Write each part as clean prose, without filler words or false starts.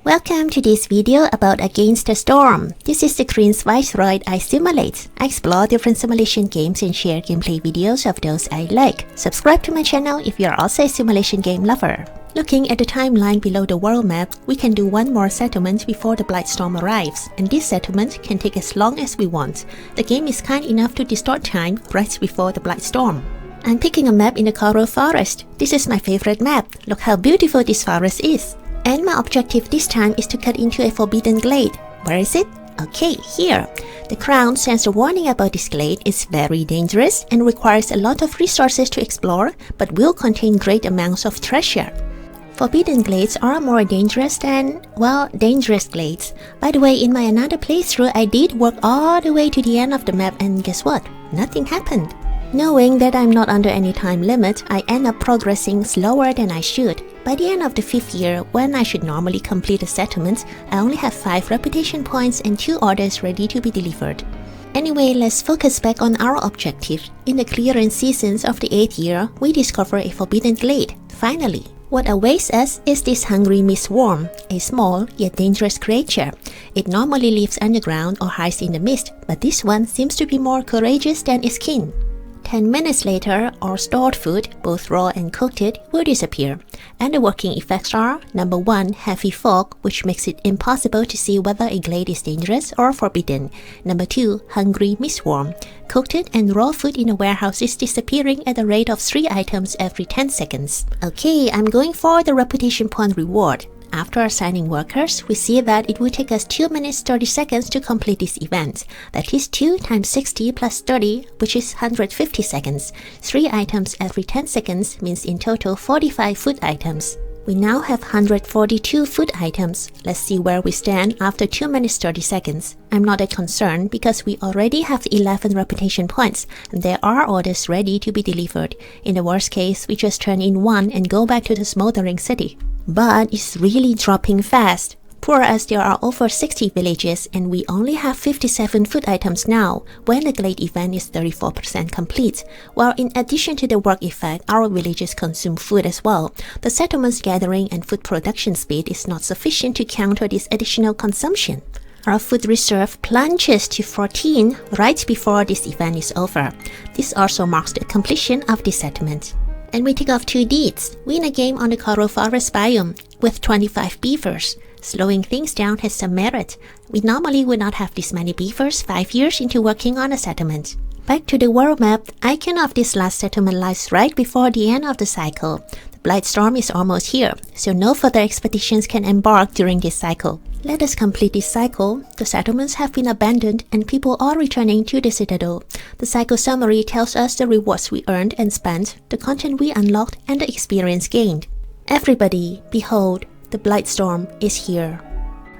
Welcome to this video about Against the Storm. This is the Korean's Viceroy iSimulate. I explore different simulation games and share gameplay videos of those I like. Subscribe to my channel if you're also a simulation game lover. Looking at the timeline below the world map, we can do one more settlement before the Blight Storm arrives, and this settlement can take as long as we want. The game is kind enough to distort time right before the Blight Storm. I'm picking a map in the coral forest. This is my favorite map. Look how beautiful this forest is. And my objective this time is to cut into a forbidden glade. Where is it? Okay, here. The crown sends a warning about this glade is very dangerous and requires a lot of resources to explore, but will contain great amounts of treasure. Forbidden glades are more dangerous than, well, dangerous glades. By the way, in my another playthrough, I did work all the way to the end of the map, and guess what? Nothing happened. Knowing that I'm not under any time limit, I end up progressing slower than I should. By the end of the 5th year, when I should normally complete a settlement, I only have 5 reputation points and 2 orders ready to be delivered. Anyway, let's focus back on our objective. In the clearance seasons of the 8th year, we discover a forbidden glade, finally. What awaits us is this hungry mist worm, a small yet dangerous creature. It normally lives underground or hides in the mist, but this one seems to be more courageous than its kin. 10 minutes later, our stored food, both raw and cooked, will disappear. And the working effects are: number 1, heavy fog, which makes it impossible to see whether a glade is dangerous or forbidden. Number 2, hungry mistworm. Cooked and raw food in a warehouse is disappearing at a rate of 3 items every 10 seconds. Okay, I'm going for the reputation point reward. After assigning workers, we see that it will take us 2 minutes 30 seconds to complete this event. That is 2 times 60 plus 30, which is 150 seconds. 3 items every 10 seconds means in total 45 food items. We now have 142 food items. Let's see where we stand after 2 minutes 30 seconds. I'm not that concerned because we already have 11 reputation points and there are orders ready to be delivered. In the worst case, we just turn in 1 and go back to the smoldering city. But it's really dropping fast. Poor us, there are over 60 villages and we only have 57 food items now, when the glade event is 34% complete. While in addition to the work effect, our villages consume food as well. The settlement's gathering and food production speed is not sufficient to counter this additional consumption. Our food reserve plunges to 14 right before this event is over. This also marks the completion of this settlement. And we tick off 2 deeds. Win a game on the coral forest biome with 25 beavers. Slowing things down has some merit. We normally would not have this many beavers 5 years into working on a settlement. Back to the world map, the icon of this last settlement lies right before the end of the cycle. The Blight Storm is almost here, so no further expeditions can embark during this cycle. Let us complete this cycle. The settlements have been abandoned and people are returning to the citadel. The cycle summary tells us the rewards we earned and spent, the content we unlocked, and the experience gained. Everybody, behold, the Blight Storm is here.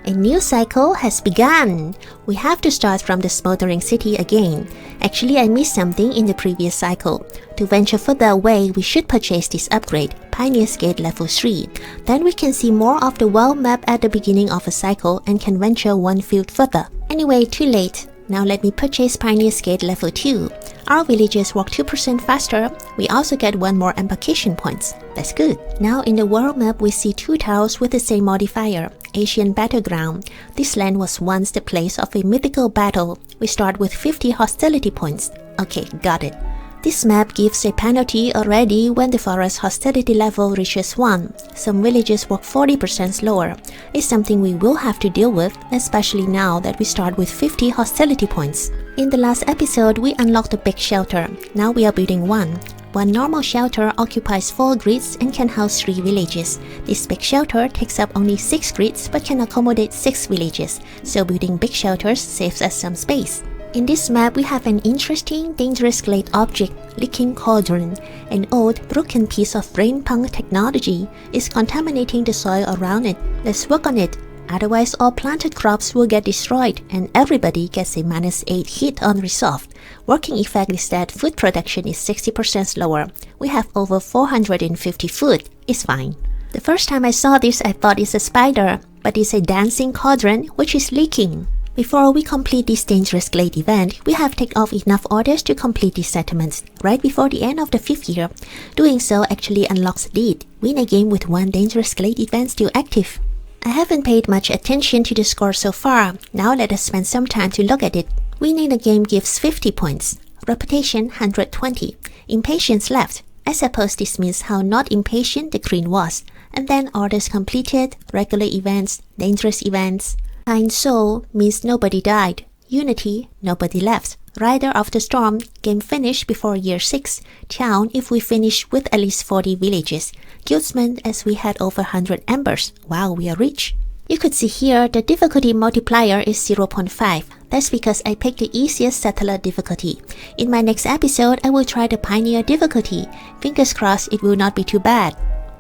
A new cycle has begun! We have to start from the smoldering city again. Actually, I missed something in the previous cycle. To venture further away, we should purchase this upgrade, Pioneer's Gate Level 3. Then we can see more of the world map at the beginning of a cycle and can venture 1 field further. Anyway, too late. Now let me purchase Pioneer's Gate Level 2. Our villagers walk 2% faster. We also get 1 more embarkation points. That's good. Now in the world map we see 2 tiles with the same modifier, Asian Battleground. This land was once the place of a mythical battle. We start with 50 hostility points. Okay, got it. This map gives a penalty already when the forest hostility level reaches 1. Some villages work 40% slower. It's something we will have to deal with, especially now that we start with 50 hostility points. In the last episode, we unlocked the big shelter. Now we are building 1. One normal shelter occupies 4 grids and can house 3 villages. This big shelter takes up only 6 grids but can accommodate 6 villages, so building big shelters saves us some space. In this map, we have an interesting, dangerous glade object, Leaking Cauldron. An old, broken piece of brain punk technology is contaminating the soil around it. Let's work on it. Otherwise, all planted crops will get destroyed and everybody gets a -8 hit on resolved. Working effect is that food production is 60% slower. We have over 450 food. It's fine. The first time I saw this, I thought it's a spider, but it's a dancing cauldron which is leaking. Before we complete this dangerous glade event, we have taken off enough orders to complete these settlements right before the end of the 5th year. Doing so actually unlocks a deed. Win a game with 1 dangerous glade event still active. I haven't paid much attention to the score so far. Now let us spend some time to look at it. Winning the game gives 50 points. Reputation 120. Impatience left. I suppose this means how not impatient the green was. And then orders completed, regular events, dangerous events. Kind soul means nobody died. Unity, nobody left. Rider of the Storm, game finished before year 6. Town if we finish with at least 40 villages. Guildsman as we had over 100 embers. Wow, we are rich. You could see here the difficulty multiplier is 0.5. That's because I picked the easiest settler difficulty. In my next episode, I will try the pioneer difficulty. Fingers crossed it will not be too bad.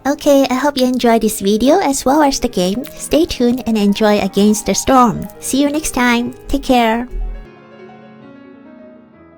Okay, I hope you enjoyed this video as well as the game. Stay tuned and enjoy Against the Storm. See you next time. Take care.